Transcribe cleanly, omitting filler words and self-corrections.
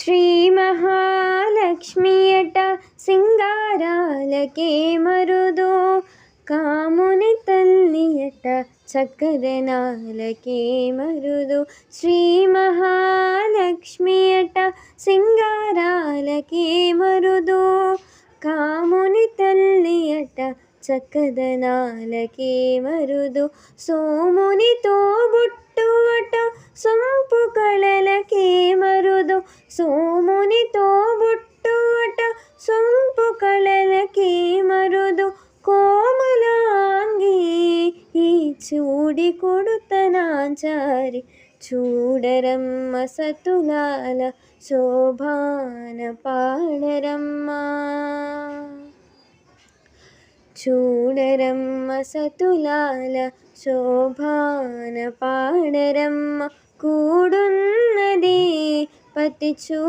శ్రీ మహాలక్ష్మియట సింగారాలకే మరుదో, కాముని తల్లియట చక్కదనాలకే మరుదో. శ్రీ మహాలక్ష్మియట సింగారాలకే మరుదో, కాముని తల్లియట చక్కదనాలకే మరుదో. సోమునితో బుట్టువట సొంపు కళలకే మరుదో, సోమునితో బుట్టువట సొంపు కళలకే మరుదో. కోమలాంగి ఈ చూడి కొడుతనాచారి, చూడరమ్మ సతులాల శోభాన పాడరమ్మ. చూడరమ్మ సతులాల శోభాన పాడరమ్మ. కూడున్నది పతి చూ